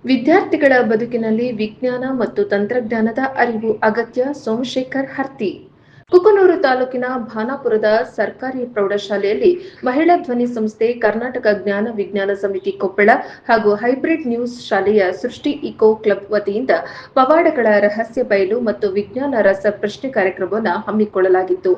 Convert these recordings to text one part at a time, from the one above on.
ವಿದ್ಯಾರ್ಥಿಗಳ ಬದುಕಿನಲ್ಲಿ ವಿಜ್ಞಾನ ಮತ್ತು ತಂತ್ರಜ್ಞಾನದ ಅರಿವು ಅಗತ್ಯ. ಸೋಮಶೇಖರ್ ಹರ್ತಿ. ಕುಕನೂರು ತಾಲೂಕಿನ ಭಾನಾಪುರದ ಸರ್ಕಾರಿ ಪ್ರೌಢಶಾಲೆಯಲ್ಲಿ ಮಹಿಳಾ ಧ್ವನಿ ಸಂಸ್ಥೆ, ಕರ್ನಾಟಕ ಜ್ಞಾನ ವಿಜ್ಞಾನ ಸಮಿತಿ ಕೊಪ್ಪಳ ಹಾಗೂ ಹೈಬ್ರಿಡ್ ನ್ಯೂಸ್ ಶಾಲೆಯ ಸೃಷ್ಟಿ ಇಕೋ ಕ್ಲಬ್ ವತಿಯಿಂದ ಪವಾಡಗಳ ರಹಸ್ಯ ಬಯಲು ಮತ್ತು ವಿಜ್ಞಾನ ರಸ ಪ್ರಶ್ನೆ ಕಾರ್ಯಕ್ರಮವನ್ನು ಹಮ್ಮಿಕೊಳ್ಳಲಾಗಿತ್ತು.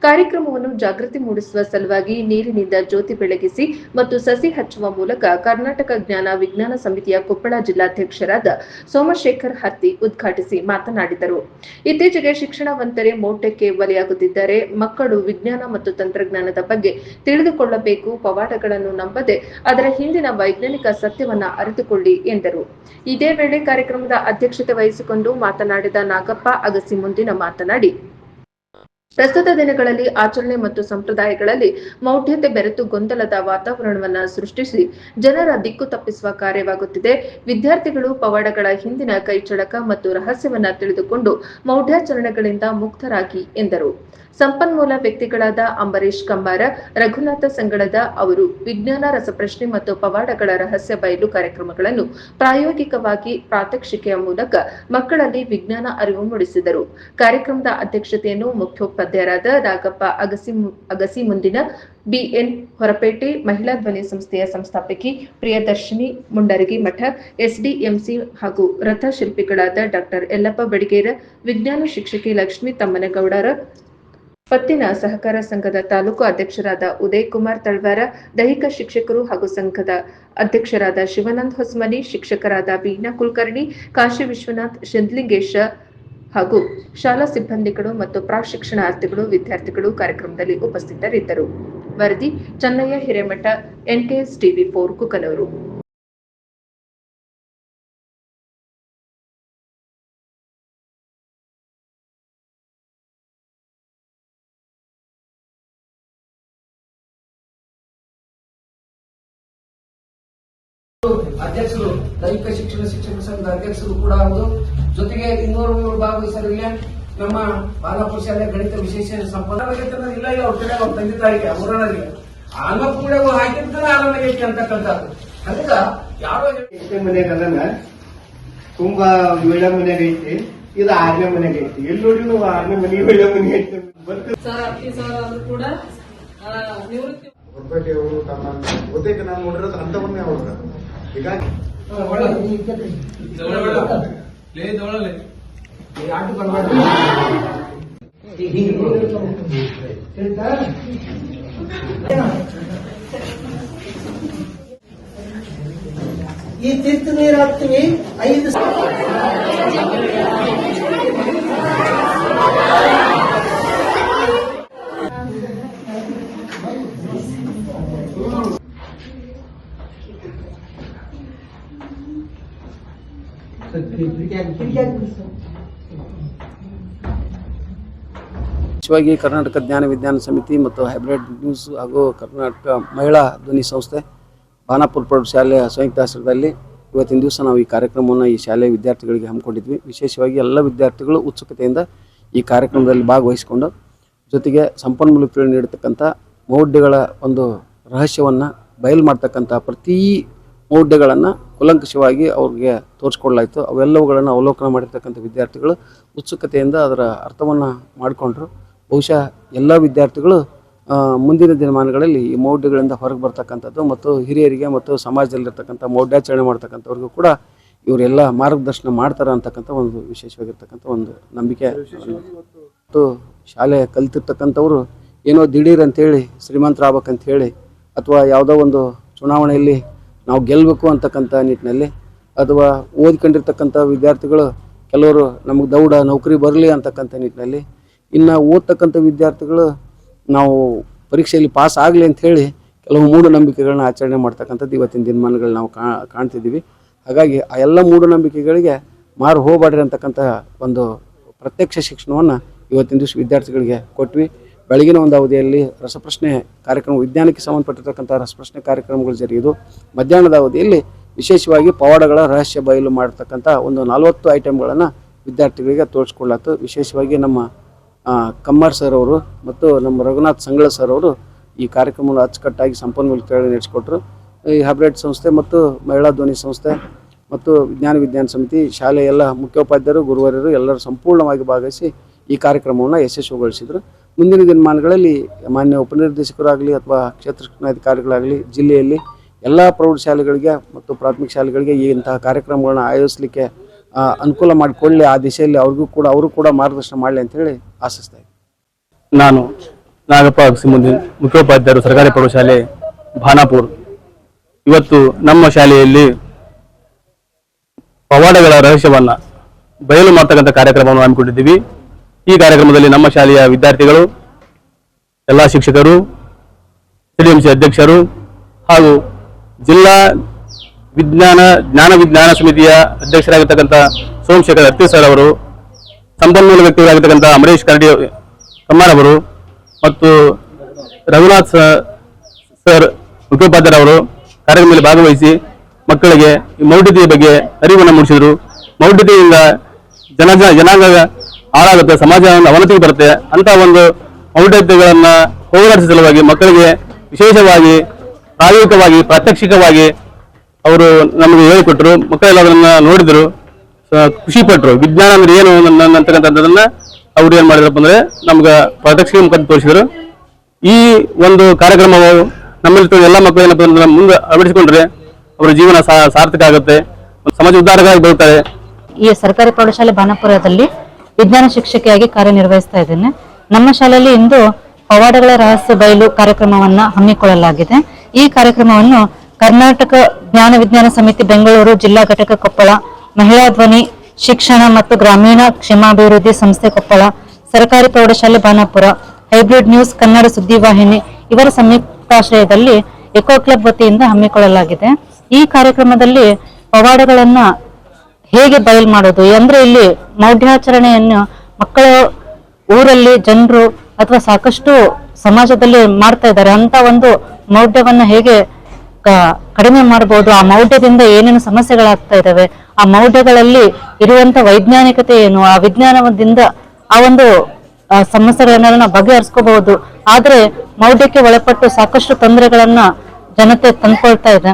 ಕಾರ್ಯಕ್ರಮವನ್ನು ಜಾಗೃತಿ ಮೂಡಿಸುವ ಸಲುವಾಗಿ ನೀರಿನಿಂದ ಜ್ಯೋತಿ ಬೆಳಗಿಸಿ ಮತ್ತು ಸಸಿ ಹಚ್ಚುವ ಮೂಲಕ ಕರ್ನಾಟಕ ಜ್ಞಾನ ವಿಜ್ಞಾನ ಸಮಿತಿಯ ಕೊಪ್ಪಳ ಜಿಲ್ಲಾಧ್ಯಕ್ಷರಾದ ಸೋಮಶೇಖರ್ ಹರ್ತಿ ಉದ್ಘಾಟಿಸಿ ಮಾತನಾಡಿದರು. ಇತ್ತೀಚೆಗೆ ಶಿಕ್ಷಣವಂತರೇ ಮೌಢ್ಯಕ್ಕೆ ಬಲಿಯಾಗುತ್ತಿದ್ದಾರೆ. ಮಕ್ಕಳು ವಿಜ್ಞಾನ ಮತ್ತು ತಂತ್ರಜ್ಞಾನದ ಬಗ್ಗೆ ತಿಳಿದುಕೊಳ್ಳಬೇಕು. ಪವಾಡಗಳನ್ನು ನಂಬದೆ ಅದರ ಹಿಂದಿನ ವೈಜ್ಞಾನಿಕ ಸತ್ಯವನ್ನ ಅರಿತುಕೊಳ್ಳಿ ಎಂದರು. ಇದೇ ವೇಳೆ ಕಾರ್ಯಕ್ರಮದ ಅಧ್ಯಕ್ಷತೆ ವಹಿಸಿಕೊಂಡು ಮಾತನಾಡಿದ ನಾಗಪ್ಪ ಅಗಸಿ ಮುಂದಿನ ಮಾತನಾಡಿ, ಪ್ರಸ್ತುತ ದಿನಗಳಲ್ಲಿ ಆಚರಣೆ ಮತ್ತು ಸಂಪ್ರದಾಯಗಳಲ್ಲಿ ಮೌಢ್ಯತೆ ಬೆರೆತು ಗೊಂದಲದ ವಾತಾವರಣವನ್ನು ಸೃಷ್ಟಿಸಿ ಜನರ ದಿಕ್ಕು ತಪ್ಪಿಸುವ ಕಾರ್ಯವಾಗುತ್ತಿದೆ. ವಿದ್ಯಾರ್ಥಿಗಳು ಪವಾಡಗಳ ಹಿಂದಿನ ಕೈಚಳಕ ಮತ್ತು ರಹಸ್ಯವನ್ನ ತಿಳಿದುಕೊಂಡು ಮೌಢ್ಯಾಚರಣೆಗಳಿಂದ ಮುಕ್ತರಾಗಿ ಎಂದರು. ಸಂಪನ್ಮೂಲ ವ್ಯಕ್ತಿಗಳಾದ ಅಂಬರೀಶ್ ಕಂಬಾರ, ರಘುನಾಥ ಸಂಗಳದ ಅವರು ವಿಜ್ಞಾನ ರಸಪ್ರಶ್ನೆ ಮತ್ತು ಪವಾಡಗಳ ರಹಸ್ಯ ಬಯಲು ಕಾರ್ಯಕ್ರಮಗಳನ್ನು ಪ್ರಾಯೋಗಿಕವಾಗಿ ಪ್ರಾತ್ಯಕ್ಷಿಕೆಯ ಮೂಲಕ ಮಕ್ಕಳಲ್ಲಿ ವಿಜ್ಞಾನ ಅರಿವು ಮೂಡಿಸಿದರು. ಕಾರ್ಯಕ್ರಮದ ಅಧ್ಯಕ್ಷತೆಯನ್ನು ಮುಖ್ಯೋಪಾಧ್ಯಾಯರಾದ ನಾಗಪ್ಪ ಅಗಸಿ ಮುಂದಿನ, ಬಿಎನ್ ಹೊರಪೇಟೆ ಮಹಿಳಾ ಧ್ವನಿ ಸಂಸ್ಥೆಯ ಸಂಸ್ಥಾಪಕಿ ಪ್ರಿಯದರ್ಶಿನಿ ಮುಂಡರಗಿ ಮಠ, ಎಸ್ಡಿಎಂಸಿ ಹಾಗೂ ರಥಶಿಲ್ಪಿಗಳಾದ ಡಾಕ್ಟರ್ ಯಲ್ಲಪ್ಪ ಬಡಿಗೇರ, ವಿಜ್ಞಾನ ಶಿಕ್ಷಕಿ ಲಕ್ಷ್ಮೀ ತಮ್ಮನಗೌಡರ, ಪತ್ತಿನ ಸಹಕಾರ ಸಂಘದ ತಾಲೂಕು ಅಧ್ಯಕ್ಷರಾದ ಉದಯ್ ಕುಮಾರ್ ತಳವಾರ, ದೈಹಿಕ ಶಿಕ್ಷಕರು ಹಾಗೂ ಸಂಘದ ಅಧ್ಯಕ್ಷರಾದ ಶಿವಾನಂದ್ ಹೊಸಮನಿ, ಶಿಕ್ಷಕರಾದ ಬೀನಾ ಕುಲಕರ್ಣಿ, ಕಾಶಿ ವಿಶ್ವನಾಥ್, ಶಿಂದ್ಲಿಂಗೇಶ ಹಾಗೂ ಶಾಲಾ ಸಿಬ್ಬಂದಿಗಳು ಮತ್ತು ಪ್ರಾಶಿಕ್ಷಣಾರ್ಥಿಗಳು, ವಿದ್ಯಾರ್ಥಿಗಳು ಕಾರ್ಯಕ್ರಮದಲ್ಲಿ ಉಪಸ್ಥಿತರಿದ್ದರು. ವರದಿ ಚನ್ನಯ್ಯ ಹಿರೇಮಠ, ಎನ್ಕೆಎಸ್ ಟಿವಿ 4 ಕುಕನೂರು. ಅಧ್ಯಕ್ಷರು, ದೈಹಿಕ ಶಿಕ್ಷಕ ಸಂಘದ ಅಧ್ಯಕ್ಷರು ಕೂಡ ಹೌದು. ಜೊತೆಗೆ 200 ಭಾಗವಹಿಸಲಿಲ್ಲ. ನಮ್ಮ ಬಾಲಾಪುರ ಶಾಲೆ ಗಣಿತ ವಿಶೇಷ ಸಂಪನ್ನ ಇಲ್ಲ, ಅವ್ರ ಕಡೆ ಅವ್ರ ತಂದೆ ತಾಯಿಗೆ ಅವರಲ್ಲಿ ಆಗ ಕೂಡ ಹಾಕಿದ್ರೆ ಆರಾಮಾಗೈತಿ ಅಂತಕ್ಕಂಥದ್ದು. ಹಂಗ ಯಾವ ಮನೆಗಲ್ಲ ತುಂಬಾ 7ನೇ ಮನೆಗೆ ಐತಿ, ಇದು 6ನೇ ಮನೆಗೆ ಐತಿ. ಎಲ್ಲಿ ನೋಡಿ ನಾವು 6ನೇ ಮನೆ 7ನೇ ಮನೆ ಐತಿ. ಕೂಡ ನಿವೃತ್ತಿ ಹೊರಪೇಟೆ ಅವರು ತಮ್ಮ ಓದಕ್ಕೆ ನಾನು ನೋಡಿರೋದು ಅಂತವನ್ನೇ ಅವ್ರ ಹೀಗಾಗಿ ಈ ತೀರ್ಥ ನೀರು ಹಾಕ್ತೀವಿ 5 ಮುಖ್ಯವಾಗಿ ಕರ್ನಾಟಕ ಜ್ಞಾನ ವಿಜ್ಞಾನ ಸಮಿತಿ ಮತ್ತು ಹೈಬ್ರಿಡ್ ನ್ಯೂಸ್ ಹಾಗೂ ಕರ್ನಾಟಕ ಮಹಿಳಾ ಧ್ವನಿ ಸಂಸ್ಥೆ ಭಾನಾಪುರ ಪ್ರೌಢಶಾಲೆಯ ಸಂಯುಕ್ತ ಆಶ್ರಯದಲ್ಲಿ ಇವತ್ತಿನ ದಿವಸ ನಾವು ಈ ಕಾರ್ಯಕ್ರಮವನ್ನು ಈ ಶಾಲೆಯ ವಿದ್ಯಾರ್ಥಿಗಳಿಗೆ ಹಮ್ಮಿಕೊಂಡಿದ್ವಿ. ವಿಶೇಷವಾಗಿ ಎಲ್ಲ ವಿದ್ಯಾರ್ಥಿಗಳು ಉತ್ಸುಕತೆಯಿಂದ ಈ ಕಾರ್ಯಕ್ರಮದಲ್ಲಿ ಭಾಗವಹಿಸಿಕೊಂಡು ಜೊತೆಗೆ ಸಂಪನ್ಮೂಲ ಪೀಳಿಗೆ ನೀಡತಕ್ಕಂಥ ಮೌಢ್ಯಗಳ ಒಂದು ರಹಸ್ಯವನ್ನು ಬಯಲು ಮಾಡ್ತಕ್ಕಂಥ ಪ್ರತಿ ಮೌಢ್ಯಗಳನ್ನು ಕುಲಂಕಷವಾಗಿ ಅವ್ರಿಗೆ ತೋರಿಸ್ಕೊಡ್ಲಾಯಿತು. ಅವೆಲ್ಲವುಗಳನ್ನು ಅವಲೋಕನ ಮಾಡಿರ್ತಕ್ಕಂಥ ವಿದ್ಯಾರ್ಥಿಗಳು ಉತ್ಸುಕತೆಯಿಂದ ಅದರ ಅರ್ಥವನ್ನು ಮಾಡಿಕೊಂಡ್ರು. ಬಹುಶಃ ಎಲ್ಲ ವಿದ್ಯಾರ್ಥಿಗಳು ಮುಂದಿನ ದಿನಮಾನಗಳಲ್ಲಿ ಈ ಮೌಢ್ಯಗಳಿಂದ ಹೊರಗೆ ಬರ್ತಕ್ಕಂಥದ್ದು ಮತ್ತು ಹಿರಿಯರಿಗೆ ಮತ್ತು ಸಮಾಜದಲ್ಲಿರ್ತಕ್ಕಂಥ ಮೌಢ್ಯಾಚರಣೆ ಮಾಡ್ತಕ್ಕಂಥವ್ರಿಗೂ ಕೂಡ ಇವರೆಲ್ಲ ಮಾರ್ಗದರ್ಶನ ಮಾಡ್ತಾರೆ ಅಂತಕ್ಕಂಥ ಒಂದು ವಿಶೇಷವಾಗಿರ್ತಕ್ಕಂಥ ಒಂದು ನಂಬಿಕೆ. ಮತ್ತು ಶಾಲೆ ಕಲಿತಿರ್ತಕ್ಕಂಥವ್ರು ಏನೋ ದಿಢೀರ್ ಅಂತೇಳಿ ಶ್ರೀಮಂತರಾಗಬೇಕಂತ ಹೇಳಿ ಅಥವಾ ಯಾವುದೋ ಒಂದು ಚುನಾವಣೆಯಲ್ಲಿ ನಾವು ಗೆಲ್ಲಬೇಕು ಅಂತಕ್ಕಂಥ ನಿಟ್ಟಿನಲ್ಲಿ ಅಥವಾ ಓದ್ಕೊಂಡಿರ್ತಕ್ಕಂಥ ವಿದ್ಯಾರ್ಥಿಗಳು ಕೆಲವರು ನಮಗೆ ದೌಡ ನೌಕರಿ ಬರಲಿ ಅಂತಕ್ಕಂಥ ನಿಟ್ಟಿನಲ್ಲಿ, ಇನ್ನು ಓದ್ತಕ್ಕಂಥ ವಿದ್ಯಾರ್ಥಿಗಳು ನಾವು ಪರೀಕ್ಷೆಯಲ್ಲಿ ಪಾಸ್ ಆಗಲಿ ಅಂಥೇಳಿ ಕೆಲವು ಮೂಢನಂಬಿಕೆಗಳನ್ನ ಆಚರಣೆ ಮಾಡ್ತಕ್ಕಂಥದ್ದು ಇವತ್ತಿನ ದಿನಮಾನಗಳು ನಾವು ಕಾಣ್ತಿದ್ದೀವಿ. ಹಾಗಾಗಿ ಆ ಎಲ್ಲ ಮೂಢನಂಬಿಕೆಗಳಿಗೆ ಮಾರು ಹೋಗಬೇಡ್ರಿ ಅಂತಕ್ಕಂಥ ಒಂದು ಪ್ರತ್ಯಕ್ಷ ಶಿಕ್ಷಣವನ್ನು ಇವತ್ತಿನ ದಿವಸ ವಿದ್ಯಾರ್ಥಿಗಳಿಗೆ ಕೊಟ್ವಿ. ಬೆಳಗಿನ ಒಂದು ಅವಧಿಯಲ್ಲಿ ರಸಪ್ರಶ್ನೆ ಕಾರ್ಯಕ್ರಮ, ವಿಜ್ಞಾನಕ್ಕೆ ಸಂಬಂಧಪಟ್ಟಿರ್ತಕ್ಕಂಥ ರಸಪ್ರಶ್ನೆ ಕಾರ್ಯಕ್ರಮಗಳು ಜರುಗಿದು. ಮಧ್ಯಾಹ್ನದ ಅವಧಿಯಲ್ಲಿ ವಿಶೇಷವಾಗಿ ಪವಾಡಗಳ ರಹಸ್ಯ ಬಯಲು ಮಾಡತಕ್ಕಂಥ ಒಂದು 40 ಐಟಮ್ಗಳನ್ನು ವಿದ್ಯಾರ್ಥಿಗಳಿಗೆ ತೋರಿಸ್ಕೊಳ್ಳಾತು. ವಿಶೇಷವಾಗಿ ನಮ್ಮ ಕಮ್ಮಾರ್ ಸರ್ ಅವರು ಮತ್ತು ನಮ್ಮ ರಘುನಾಥ್ ಸಂಗಳ ಸರ್ ಅವರು ಈ ಕಾರ್ಯಕ್ರಮವನ್ನು ಅಚ್ಚುಕಟ್ಟಾಗಿ ಸಂಪನ್ಮೂಲ ನಡೆಸಿಕೊಟ್ರು. ಈ ಹೈಬ್ರಿಡ್ ಸಂಸ್ಥೆ ಮತ್ತು ಮಹಿಳಾ ಧ್ವನಿ ಸಂಸ್ಥೆ ಮತ್ತು ವಿಜ್ಞಾನ ಸಮಿತಿ ಶಾಲೆಯ ಎಲ್ಲ ಮುಖ್ಯೋಪಾಧ್ಯಾಯರು ಗುರುವರ್ಯರು ಎಲ್ಲರೂ ಸಂಪೂರ್ಣವಾಗಿ ಭಾಗವಹಿಸಿ ಈ ಕಾರ್ಯಕ್ರಮವನ್ನು ಯಶಸ್ವಿಗೊಳಿಸಿದರು. ಮುಂದಿನ ದಿನಮಾನಗಳಲ್ಲಿ ಮಾನ್ಯ ಉಪನಿರ್ದೇಶಕರಾಗಲಿ ಅಥವಾ ಕ್ಷೇತ್ರ ಶಿಕ್ಷಣಾಧಿಕಾರಿಗಳಾಗಲಿ ಜಿಲ್ಲೆಯಲ್ಲಿ ಎಲ್ಲ ಪ್ರೌಢಶಾಲೆಗಳಿಗೆ ಮತ್ತು ಪ್ರಾಥಮಿಕ ಶಾಲೆಗಳಿಗೆ ಇಂತಹ ಕಾರ್ಯಕ್ರಮಗಳನ್ನ ಆಯೋಜಿಸಲಿಕ್ಕೆ ಅನುಕೂಲ ಮಾಡಿಕೊಳ್ಳಿ, ಆ ದಿಶೆಯಲ್ಲಿ ಅವರು ಕೂಡ ಮಾರ್ಗದರ್ಶನ ಮಾಡಲಿ ಅಂತ ಹೇಳಿ ಆಶಿಸ್ತಾ ಇದ್ದೀನಿ. ನಾನು ನಾಗಪ್ಪ ಅಗಸಿಮುದ್ದೀನ್, ಮುಖ್ಯೋಪಾಧ್ಯಾಯರು ಸರ್ಕಾರಿ ಪ್ರೌಢಶಾಲೆ ಭಾನಾಪುರ್. ಇವತ್ತು ನಮ್ಮ ಶಾಲೆಯಲ್ಲಿ ಪವಾಡಗಳ ರಹಸ್ಯವನ್ನ ಬಯಲು ಮಾಡ್ತಕ್ಕಂಥ ಕಾರ್ಯಕ್ರಮವನ್ನು ಹಮ್ಮಿಕೊಂಡಿದ್ದೀವಿ. ಈ ಕಾರ್ಯಕ್ರಮದಲ್ಲಿ ನಮ್ಮ ಶಾಲೆಯ ವಿದ್ಯಾರ್ಥಿಗಳು, ಎಲ್ಲ ಶಿಕ್ಷಕರು, ಸಿಡಿಎಂಸಿ ಅಧ್ಯಕ್ಷರು ಹಾಗೂ ಜಿಲ್ಲಾ ಜ್ಞಾನ ವಿಜ್ಞಾನ ಸಮಿತಿಯ ಅಧ್ಯಕ್ಷರಾಗಿರ್ತಕ್ಕಂಥ ಸೋಮಶೇಖರ್ ಹರ್ತಿ ಸರ್ ಅವರು, ಸಂಪನ್ಮೂಲ ವ್ಯಕ್ತಿಗಳಾಗಿರ್ತಕ್ಕಂಥ ಅಮರೇಶ್ ಕಮ್ಮಾರ್ ಅವರು ಮತ್ತು ರಘುನಾಥ್ ಸರ್ ಮುಖ್ಯೋಪಾಧ್ಯಾಯರವರು ಕಾರ್ಯಕ್ರಮದಲ್ಲಿ ಭಾಗವಹಿಸಿ ಮಕ್ಕಳಿಗೆ ಈ ಮೌಢ್ಯತೆಯ ಬಗ್ಗೆ ಅರಿವನ್ನು ಮೂಡಿಸಿದರು. ಮೌಢ್ಯತೆಯಿಂದ ಜನಾಂಗ ಹಾಳಾಗುತ್ತೆ, ಸಮಾಜ ಅವನತಿಗೆ ಬರುತ್ತೆ. ಅಂತ ಒಂದು ಮೌಢ್ಯತೆಗಳನ್ನು ಹೋಗಲಾಡಿಸುವ ಸಲುವಾಗಿ ಮಕ್ಕಳಿಗೆ ವಿಶೇಷವಾಗಿ ಪ್ರಾಯೋಗಿಕವಾಗಿ ಪ್ರಾತ್ಯಕ್ಷಿಕವಾಗಿ ಅವರು ನಮಗೆ ಹೇಳಿಕೊಟ್ಟರು. ಮಕ್ಕಳೆಲ್ಲ ಅದನ್ನ ನೋಡಿದ್ರು, ಖುಷಿ ಪಟ್ಟರು. ವಿಜ್ಞಾನ ಅಂದ್ರೆ ಏನು ಅಂತಕ್ಕಂಥದ್ದನ್ನ ಅವ್ರು ಏನ್ ಮಾಡಿದ್ರಪ್ಪ ಅಂದ್ರೆ ನಮ್ಗೆ ಪ್ರಾತ್ಯಕ್ಷಿಕ ಮುಖಾಂತರ ತೋರಿಸಿದ್ರು. ಈ ಒಂದು ಕಾರ್ಯಕ್ರಮವು ನಮ್ಮಲ್ಲಿ ಎಲ್ಲ ಮಕ್ಕಳು ಏನಪ್ಪ ಅಂದ್ರೆ ಮುಂದೆ ಅಳವಡಿಸಿಕೊಂಡ್ರೆ ಅವರ ಜೀವನ ಸಾರ್ಥಕ ಆಗುತ್ತೆ, ಸಮಾಜ ಉದ್ಧಾರಕ್ಕಾಗಿ ಬರುತ್ತಾರೆ. ಈ ಸರ್ಕಾರಿ ಪ್ರೌಢಶಾಲೆ ಬಾಣಾಪುರದಲ್ಲಿ ವಿಜ್ಞಾನ ಶಿಕ್ಷಕಿಯಾಗಿ ಕಾರ್ಯನಿರ್ವಹಿಸ್ತಾ ಇದ್ದೇನೆ. ನಮ್ಮ ಶಾಲೆಯಲ್ಲಿ ಇಂದು ಪವಾಡಗಳ ರಹಸ್ಯ ಬಯಲು ಕಾರ್ಯಕ್ರಮವನ್ನ ಹಮ್ಮಿಕೊಳ್ಳಲಾಗಿದೆ. ಈ ಕಾರ್ಯಕ್ರಮವನ್ನು ಕರ್ನಾಟಕ ಜ್ಞಾನ ವಿಜ್ಞಾನ ಸಮಿತಿ ಬೆಂಗಳೂರು ಜಿಲ್ಲಾ ಘಟಕ ಕೊಪ್ಪಳ, ಮಹಿಳಾ ಧ್ವನಿ ಶಿಕ್ಷಣ ಮತ್ತು ಗ್ರಾಮೀಣ ಕ್ಷೇಮಾಭಿವೃದ್ಧಿ ಸಂಸ್ಥೆ ಕೊಪ್ಪಳ, ಸರ್ಕಾರಿ ಪ್ರೌಢಶಾಲೆ ಬಾಣಾಪುರ, ಹೈಬ್ರಿಡ್ ನ್ಯೂಸ್ ಕನ್ನಡ ಸುದ್ದಿವಾಹಿನಿ ಇವರ ಸಂಯುಕ್ತಾಶ್ರಯದಲ್ಲಿ ಎಕೋ ಕ್ಲಬ್ ವತಿಯಿಂದ ಹಮ್ಮಿಕೊಳ್ಳಲಾಗಿದೆ. ಈ ಕಾರ್ಯಕ್ರಮದಲ್ಲಿ ಪವಾಡಗಳನ್ನ ಹೇಗೆ ಬಯಲು ಮಾಡೋದು ಅಂದ್ರೆ ಇಲ್ಲಿ ಮೌಢ್ಯಾಚರಣೆಯನ್ನು ಮಕ್ಕಳ ಊರಲ್ಲಿ ಜನರು ಅಥವಾ ಸಾಕಷ್ಟು ಸಮಾಜದಲ್ಲಿ ಮಾಡ್ತಾ ಇದ್ದಾರೆ. ಅಂತ ಒಂದು ಮೌಢ್ಯವನ್ನ ಹೇಗೆ ಕಡಿಮೆ ಮಾಡಬಹುದು, ಆ ಮೌಢ್ಯದಿಂದ ಏನೇನು ಸಮಸ್ಯೆಗಳಾಗ್ತಾ ಇದಾವೆ, ಆ ಮೌಢ್ಯಗಳಲ್ಲಿ ಇರುವಂತ ವೈಜ್ಞಾನಿಕತೆ ಏನು, ಆ ವಿಜ್ಞಾನದಿಂದ ಆ ಒಂದು ಸಮಸ್ಯೆಗಳನ್ನೆಲ್ಲ ನಾವು ಬಗೆಹರಿಸ್ಕೋಬಹುದು. ಆದ್ರೆ ಮೌಢ್ಯಕ್ಕೆ ಒಳಪಟ್ಟು ಸಾಕಷ್ಟು ತೊಂದರೆಗಳನ್ನ ಜನತೆ ತಂದ್ಕೊಳ್ತಾ ಇದೆ.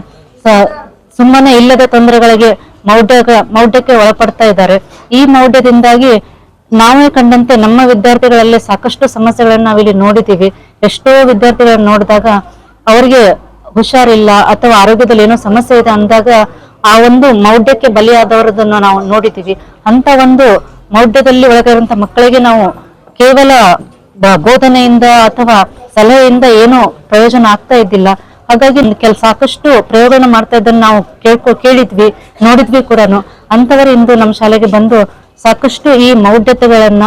ಸುಮ್ಮನೆ ಇಲ್ಲದ ತೊಂದರೆಗಳಿಗೆ ಮೌಢ್ಯಕ್ಕೆ ಒಳಪಡ್ತಾ ಇದ್ದಾರೆ. ಈ ಮೌಢ್ಯದಿಂದಾಗಿ ನಾವೇ ಕಂಡಂತೆ ನಮ್ಮ ವಿದ್ಯಾರ್ಥಿಗಳಲ್ಲಿ ಸಾಕಷ್ಟು ಸಮಸ್ಯೆಗಳನ್ನ ನಾವಿಲ್ಲಿ ನೋಡಿದ್ದೀವಿ. ಎಷ್ಟೋ ವಿದ್ಯಾರ್ಥಿಗಳನ್ನ ನೋಡಿದಾಗ ಅವರಿಗೆ ಹುಷಾರಿಲ್ಲ ಅಥವಾ ಆರೋಗ್ಯದಲ್ಲಿ ಏನೋ ಸಮಸ್ಯೆ ಇದೆ ಅಂದಾಗ ಆ ಒಂದು ಮೌಢ್ಯಕ್ಕೆ ಬಲಿಯಾದವರದನ್ನ ನಾವು ನೋಡಿದ್ದೀವಿ. ಅಂತ ಒಂದು ಮೌಢ್ಯದಲ್ಲಿ ಒಳಗಿರುವಂತ ಮಕ್ಕಳಿಗೆ ನಾವು ಕೇವಲ ಬೋಧನೆಯಿಂದ ಅಥವಾ ಸಲಹೆಯಿಂದ ಏನೋ ಪ್ರಯೋಜನ ಆಗ್ತಾ ಇದ್ದಿಲ್ಲ. ಹಾಗಾಗಿ ಸಾಕಷ್ಟು ಪ್ರಯೋಗನ ಮಾಡ್ತಾ ಇದ್ದನ್ನು ನಾವು ಕೇಳಿದ್ವಿ, ನೋಡಿದ್ವಿ ಕೂಡ. ಅಂತವರು ಇಂದು ನಮ್ಮ ಶಾಲೆಗೆ ಬಂದು ಸಾಕಷ್ಟು ಈ ಮೌಢ್ಯತೆಗಳನ್ನ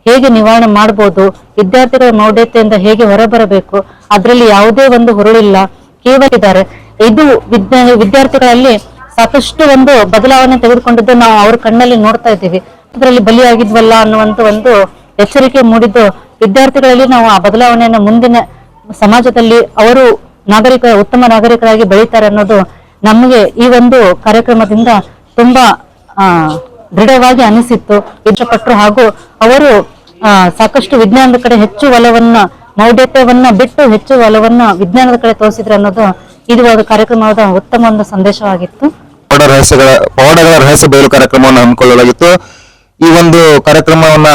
ಹೇಗೆ ನಿವಾರಣೆ ಮಾಡಬಹುದು, ವಿದ್ಯಾರ್ಥಿಗಳ ಮೌಢ್ಯತೆಯಿಂದ ಹೇಗೆ ಹೊರಬರಬೇಕು, ಅದರಲ್ಲಿ ಯಾವುದೇ ಒಂದು ಹುರುಳಿಲ್ಲ, ಕೇವಲ ಇದ್ದಾರೆ. ಇದು ವಿದ್ಯಾರ್ಥಿಗಳಲ್ಲಿ ಸಾಕಷ್ಟು ಒಂದು ಬದಲಾವಣೆ ತೆಗೆದುಕೊಂಡಿದ್ದು ನಾವು ಅವ್ರ ಕಣ್ಣಲ್ಲಿ ನೋಡ್ತಾ ಇದ್ದೀವಿ. ಅದರಲ್ಲಿ ಬಲಿಯಾಗಿದ್ವಲ್ಲ ಅನ್ನುವಂತ ಒಂದು ಎಚ್ಚರಿಕೆ ಮೂಡಿದ್ದು ವಿದ್ಯಾರ್ಥಿಗಳಲ್ಲಿ ನಾವು ಆ ಬದಲಾವಣೆಯನ್ನು ಮುಂದಿನ ಸಮಾಜದಲ್ಲಿ ಅವರು ಉತ್ತಮ ನಾಗರಿಕರಾಗಿ ಬೆಳೀತಾರೆ ಅನ್ನೋದು ನಮಗೆ ಈ ಒಂದು ಕಾರ್ಯಕ್ರಮದಿಂದ ತುಂಬಾ ದೃಢವಾಗಿ ಅನಿಸಿತ್ತು, ಇಷ್ಟಪಟ್ಟರು. ಹಾಗೂ ಅವರು ಸಾಕಷ್ಟು ವಿಜ್ಞಾನದ ಕಡೆ ಹೆಚ್ಚು ಒಲವನ್ನ, ಮೌಢ್ಯತೆಯನ್ನ ಬಿಟ್ಟು ಹೆಚ್ಚು ಒಲವನ್ನ ವಿಜ್ಞಾನದ ಕಡೆ ತೋರಿಸಿದ್ರು ಅನ್ನೋದು ಇದು ಒಂದು ಕಾರ್ಯಕ್ರಮದ ಉತ್ತಮ ಒಂದು ಸಂದೇಶವಾಗಿತ್ತು. ಪವಾಡಗಳ ರಹಸ್ಯ ಬಯಲು ಕಾರ್ಯಕ್ರಮವನ್ನು ಹಮ್ಮಿಕೊಳ್ಳಲಾಗಿತ್ತು. ಈ ಒಂದು ಕಾರ್ಯಕ್ರಮವನ್ನ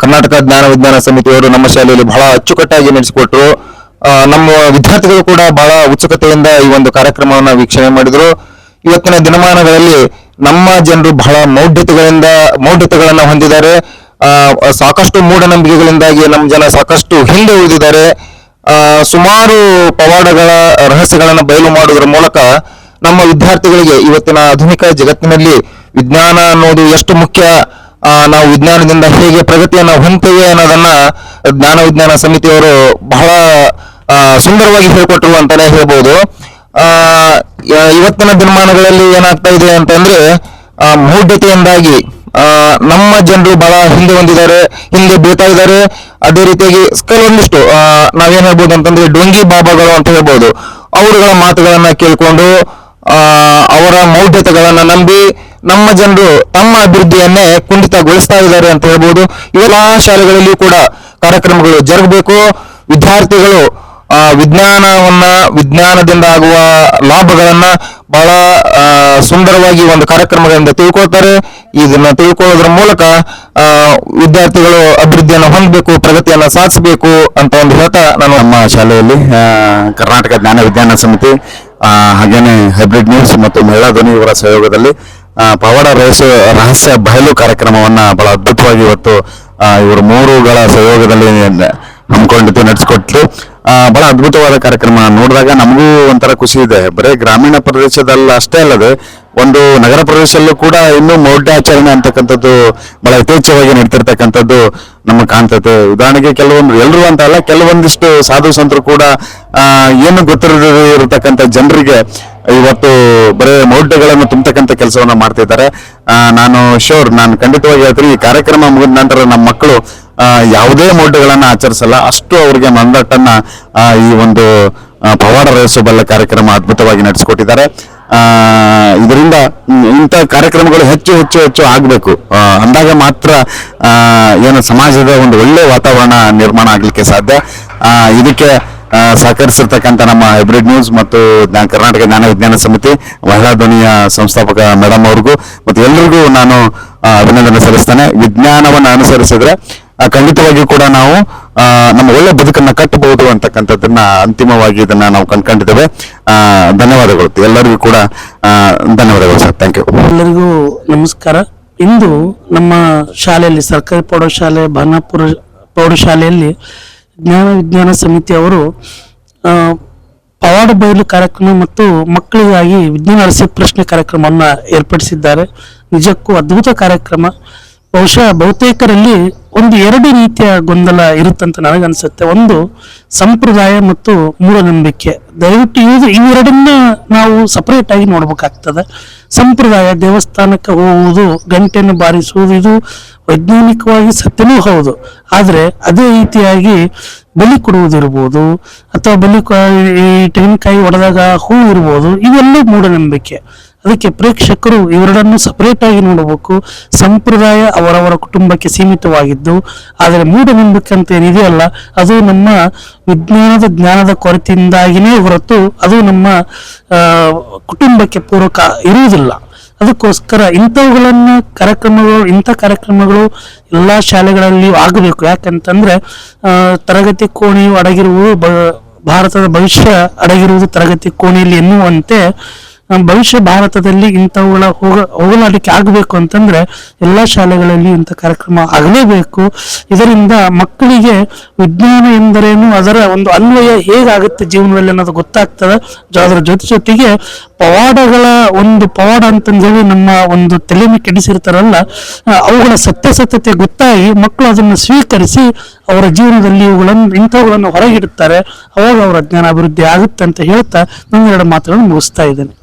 ಕರ್ನಾಟಕ ಜ್ಞಾನ ವಿಜ್ಞಾನ ಸಮಿತಿಯವರು ನಮ್ಮ ಶಾಲೆಯಲ್ಲಿ ಬಹಳ ಅಚ್ಚುಕಟ್ಟಾಗಿ ನಡೆಸಿಕೊಟ್ರು. ನಮ್ಮ ವಿದ್ಯಾರ್ಥಿಗಳು ಕೂಡ ಬಹಳ ಉತ್ಸುಕತೆಯಿಂದ ಈ ಒಂದು ಕಾರ್ಯಕ್ರಮವನ್ನ ವೀಕ್ಷಣೆ ಮಾಡಿದ್ರು. ಇವತ್ತಿನ ದಿನಮಾನಗಳಲ್ಲಿ ನಮ್ಮ ಜನರು ಬಹಳ ಮೌಢ್ಯತೆಗಳನ್ನ ಹೊಂದಿದ್ದಾರೆ. ಸಾಕಷ್ಟು ಮೂಢನಂಬಿಕೆಗಳಿಂದಾಗಿ ನಮ್ಮ ಜನ ಸಾಕಷ್ಟು ಹಿಂದೆ ಉಳಿದಿದ್ದಾರೆ. ಸುಮಾರು ಪವಾಡಗಳ ರಹಸ್ಯಗಳನ್ನ ಬಯಲು ಮಾಡುವುದರ ಮೂಲಕ ನಮ್ಮ ವಿದ್ಯಾರ್ಥಿಗಳಿಗೆ ಇವತ್ತಿನ ಆಧುನಿಕ ಜಗತ್ತಿನಲ್ಲಿ ವಿಜ್ಞಾನ ಅನ್ನೋದು ಎಷ್ಟು ಮುಖ್ಯ, ನಾವು ವಿಜ್ಞಾನದಿಂದ ಹೇಗೆ ಪ್ರಗತಿಯನ್ನು ಹೊಂದ್ತೇವೆ ಅನ್ನೋದನ್ನ ಜ್ಞಾನ ವಿಜ್ಞಾನ ಸಮಿತಿಯವರು ಬಹಳ ಸುಂದರವಾಗಿ ಹೇಳಿಕೊಟ್ರು ಅಂತಾನೆ ಹೇಳ್ಬೋದು. ಇವತ್ತಿನ ದಿನಮಾನಗಳಲ್ಲಿ ಏನಾಗ್ತಾ ಇದೆ ಅಂತಂದ್ರೆ ಮೌಢ್ಯತೆಯಿಂದಾಗಿ ನಮ್ಮ ಜನರು ಬಹಳ ಹಿಂದೆ ಬೀಳ್ತಾ ಇದ್ದಾರೆ. ಅದೇ ರೀತಿಯಾಗಿ ಕೆಲವೊಂದಿಷ್ಟು ನಾವೇನ್ ಹೇಳ್ಬೋದು ಅಂತಂದ್ರೆ ಡೊಂಗಿ ಬಾಬಾಗಳು ಅಂತ ಹೇಳ್ಬೋದು, ಅವರುಗಳ ಮಾತುಗಳನ್ನ ಕೇಳಿಕೊಂಡು ಅವರ ಮೌಢ್ಯತೆಗಳನ್ನ ನಂಬಿ ನಮ್ಮ ಜನರು ತಮ್ಮ ಅಭಿವೃದ್ಧಿಯನ್ನೇ ಕುಂಠಿತಗೊಳಿಸ್ತಾ ಇದ್ದಾರೆ ಅಂತ ಹೇಳ್ಬೋದು. ಇವೆಲ್ಲ ಶಾಲೆಗಳಲ್ಲಿ ಕೂಡ ಕಾರ್ಯಕ್ರಮಗಳು ಜರುಗಬೇಕು. ವಿದ್ಯಾರ್ಥಿಗಳು ವಿಜ್ಞಾನದಿಂದ ಆಗುವ ಲಾಭಗಳನ್ನ ಬಹಳ ಸುಂದರವಾಗಿ ಒಂದು ಕಾರ್ಯಕ್ರಮಗಳಿಂದ ತಿಳ್ಕೊಳ್ತಾರೆ. ಇದನ್ನ ತಿಳ್ಕೊಳ್ಳೋದ್ರ ಮೂಲಕ ವಿದ್ಯಾರ್ಥಿಗಳು ಅಭಿವೃದ್ಧಿಯನ್ನು ಹೊಂದಬೇಕು, ಪ್ರಗತಿಯನ್ನು ಸಾಧಿಸಬೇಕು ಅಂತ ಒಂದು ಹೇಳ್ತಾ ನಾನು ನಮ್ಮ ಶಾಲೆಯಲ್ಲಿ ಕರ್ನಾಟಕ ಜ್ಞಾನ ವಿಜ್ಞಾನ ಸಮಿತಿ ಹಾಗೇನೆ ಹೈಬ್ರಿಡ್ ನ್ಯೂಸ್ ಮತ್ತು ಮಹಿಳಾ ಧ್ವನಿ ಇವರ ಸಹಯೋಗದಲ್ಲಿ ಪವಾಡ ರಹಸ್ಯ ಬಯಲು ಕಾರ್ಯಕ್ರಮವನ್ನ ಬಹಳ ಅದ್ಭುತವಾಗಿ ಇವತ್ತು ಇವರು ಮೂರುಗಳ ಸಹಯೋಗದಲ್ಲಿ ಹಮ್ಮಿಕೊಂಡಿದ್ದು ನಡೆಸಿಕೊಟ್ರು. ಬಹಳ ಅದ್ಭುತವಾದ ಕಾರ್ಯಕ್ರಮ ನೋಡಿದಾಗ ನಮಗೂ ಒಂಥರ ಖುಷಿ ಇದೆ. ಬರೀ ಗ್ರಾಮೀಣ ಪ್ರದೇಶದಲ್ಲಿ ಅಷ್ಟೇ ಅಲ್ಲದೆ ಒಂದು ನಗರ ಪ್ರದೇಶದಲ್ಲೂ ಕೂಡ ಇನ್ನೂ ಮೌಢ್ಯಾಚರಣೆ ಅಂತಕ್ಕಂಥದ್ದು ಬಹಳ ಯಥೇಚ್ಛವಾಗಿ ನಡೀತಿರ್ತಕ್ಕಂಥದ್ದು ನಮಗೆ ಕಾಣ್ತದೆ. ಉದಾಹರಣೆಗೆ ಕೆಲವೊಂದು ಎಲ್ಲರೂ ಅಂತ ಅಲ್ಲ, ಕೆಲವೊಂದಿಷ್ಟು ಸಾಧು ಸಂತರು ಕೂಡ ಏನು ಗೊತ್ತಿರತಕ್ಕಂಥ ಜನರಿಗೆ ಇವತ್ತು ಬರೀ ಮೌಢ್ಯಗಳನ್ನು ತುಂಬತಕ್ಕಂಥ ಕೆಲಸವನ್ನ ಮಾಡ್ತಿದ್ದಾರೆ. ನಾನು ಖಂಡಿತವಾಗಿ ಹೇಳ್ತೀನಿ, ಈ ಕಾರ್ಯಕ್ರಮ ಮುಗಿದ ನಂತರ ನಮ್ಮ ಮಕ್ಕಳು ಯಾವುದೇ ಮೌಢ್ಯಗಳನ್ನ ಆಚರಿಸಲ್ಲ, ಅಷ್ಟು ಅವ್ರಿಗೆ ಮಂದಟ್ಟನ್ನ ಈ ಒಂದು ಪವಾಡ ರಹಿಸಬಲ್ಲ ಕಾರ್ಯಕ್ರಮ ಅದ್ಭುತವಾಗಿ ನಡೆಸಿಕೊಟ್ಟಿದ್ದಾರೆ. ಇದರಿಂದ ಇಂಥ ಕಾರ್ಯಕ್ರಮಗಳು ಹೆಚ್ಚು ಹೆಚ್ಚು ಹೆಚ್ಚು ಆಗ್ಬೇಕು. ಅಂದಾಗ ಮಾತ್ರ ಏನು ಸಮಾಜದ ಒಂದು ಒಳ್ಳೆ ವಾತಾವರಣ ನಿರ್ಮಾಣ ಆಗ್ಲಿಕ್ಕೆ ಸಾಧ್ಯ. ಇದಕ್ಕೆ ಸಹಕರಿಸಿರ್ತಕ್ಕಂಥ ನಮ್ಮ ಹೈಬ್ರಿಡ್ ನ್ಯೂಸ್ ಮತ್ತು ಕರ್ನಾಟಕ ಜ್ಞಾನ ವಿಜ್ಞಾನ ಸಮಿತಿ ಮಹಿಳಾ ಧ್ವನಿಯ ಸಂಸ್ಥಾಪಕ ಮೇಡಮ್ ಅವ್ರಿಗೂ ಮತ್ತು ಎಲ್ಲರಿಗೂ ನಾನು ಅಭಿನಂದನೆ ಸಲ್ಲಿಸ್ತೇನೆ. ವಿಜ್ಞಾನವನ್ನು ಅನುಸರಿಸಿದ್ರೆ ಖಂಡಿತವಾಗಿಯೂ ಕೂಡ ನಾವು ನಮ್ಮ ಒಳ್ಳೆ ಬದುಕನ್ನ ಕಟ್ಟಬಹುದು ಅಂತಕ್ಕಂಥದ್ದನ್ನ ಅಂತಿಮವಾಗಿ ಇದನ್ನ ನಾವು ಕಂಡುಕೊಂಡಿದ್ದೇವೆ. ಧನ್ಯವಾದಗಳು ಎಲ್ಲರಿಗೂ ಕೂಡ. ಧನ್ಯವಾದಗಳು ಸರ್. Thank you. ಎಲ್ಲರಿಗೂ ನಮಸ್ಕಾರ. ಇಂದು ನಮ್ಮ ಶಾಲೆಯಲ್ಲಿ ಸರ್ಕಾರಿ ಪ್ರೌಢಶಾಲೆ ಬಾನಾಪುರ ಪ್ರೌಢಶಾಲೆಯಲ್ಲಿ ಜ್ಞಾನ ವಿಜ್ಞಾನ ಸಮಿತಿಯವರು ಪವಾಡ ಬಯಲು ಕಾರ್ಯಕ್ರಮ ಮತ್ತು ಮಕ್ಕಳಿಗಾಗಿ ವಿಜ್ಞಾನ ರಸಪ್ರಶ್ನೆ ಕಾರ್ಯಕ್ರಮವನ್ನು ಏರ್ಪಡಿಸಿದ್ದಾರೆ. ನಿಜಕ್ಕೂ ಅದ್ಭುತ ಕಾರ್ಯಕ್ರಮ. ಬಹುತೇಕರಲ್ಲಿ ಒಂದು ಎರಡು ರೀತಿಯ ಗೊಂದಲ ಇರುತ್ತಂತ ನನಗನ್ಸುತ್ತೆ. ಒಂದು ಸಂಪ್ರದಾಯ ಮತ್ತು ಮೂಢನಂಬಿಕೆ. ದಯವಿಟ್ಟು ಇವೆರಡನ್ನ ನಾವು ಸಪರೇಟ್ ಆಗಿ ನೋಡ್ಬೇಕಾಗ್ತದೆ. ಸಂಪ್ರದಾಯ, ದೇವಸ್ಥಾನಕ್ಕೆ ಹೋಗುವುದು, ಗಂಟೆಯನ್ನು ಬಾರಿಸುವುದು, ಇದು ವೈಜ್ಞಾನಿಕವಾಗಿ ಸತ್ಯನೂ ಹೌದು. ಆದರೆ ಅದೇ ರೀತಿಯಾಗಿ ಬಲಿ ಕೊಡುವುದಿರ್ಬೋದು, ಅಥವಾ ತೆಂಗಿನಕಾಯಿ ಒಡೆದಾಗ ಹೂ ಇರ್ಬೋದು, ಇವೆಲ್ಲ ಮೂಢನಂಬಿಕೆ. ಅದಕ್ಕೆ ಪ್ರೇಕ್ಷಕರು ಇವೆರಡನ್ನು ಸಪರೇಟ್ ಆಗಿ ನೋಡಬೇಕು. ಸಂಪ್ರದಾಯ ಅವರವರ ಕುಟುಂಬಕ್ಕೆ ಸೀಮಿತವಾಗಿದ್ದು, ಆದರೆ ಮೂಢನಂಬಿಕೆ ಅಂತ ಏನಿದೆಯಲ್ಲ, ಅದು ನಮ್ಮ ವಿಜ್ಞಾನದ ಜ್ಞಾನದ ಕೊರತೆಯಿಂದಾಗಿಯೇ ಹೊರತು ಅದು ನಮ್ಮ ಕುಟುಂಬಕ್ಕೆ ಪೂರಕ ಇರುವುದಿಲ್ಲ. ಅದಕ್ಕೋಸ್ಕರ ಇಂಥ ಕಾರ್ಯಕ್ರಮಗಳು ಎಲ್ಲಾ ಶಾಲೆಗಳಲ್ಲಿ ಆಗಬೇಕು. ಯಾಕಂತಂದ್ರೆ ತರಗತಿ ಕೋಣೆಯು ಅಡಗಿರುವುದು ಭಾರತದ ಭವಿಷ್ಯ ಅಡಗಿರುವುದು ತರಗತಿ ಕೋಣೆಯಲ್ಲಿ ಎನ್ನುವಂತೆ ಭವಿಷ್ಯ ಭಾರತದಲ್ಲಿ ಇಂಥವುಗಳ ಹೋಗಲಾಡಿಕೆ ಆಗಬೇಕು ಅಂತಂದ್ರೆ ಎಲ್ಲಾ ಶಾಲೆಗಳಲ್ಲಿ ಇಂಥ ಕಾರ್ಯಕ್ರಮ ಆಗಲೇಬೇಕು. ಇದರಿಂದ ಮಕ್ಕಳಿಗೆ ವಿಜ್ಞಾನ ಎಂದರೇನು, ಅದರ ಒಂದು ಅನ್ವಯ ಹೇಗಾಗುತ್ತೆ ಜೀವನದಲ್ಲಿ ಅನ್ನೋದು ಗೊತ್ತಾಗ್ತದೆ. ಅದರ ಜೊತೆಗೆ ಪವಾಡ ಅಂತಂದೇಳಿ ನಮ್ಮ ಒಂದು ತಲೆಮೆ ಕೆಡಿಸಿರ್ತಾರಲ್ಲ, ಅವುಗಳ ಸತ್ಯಾಸತ್ಯತೆ ಗೊತ್ತಾಗಿ ಮಕ್ಕಳು ಅದನ್ನು ಸ್ವೀಕರಿಸಿ ಅವರ ಜೀವನದಲ್ಲಿ ಇಂಥವುಗಳನ್ನು ಹೊರಗಿಡುತ್ತಾರೆ. ಅವಾಗ ಅವರ ಜ್ಞಾನ ಅಭಿವೃದ್ಧಿ ಆಗುತ್ತೆ ಅಂತ ಹೇಳ್ತಾ ನನ್ನ ಎರಡು ಮಾತುಗಳನ್ನು ಮುಗಿಸ್ತಾ ಇದ್ದೇನೆ.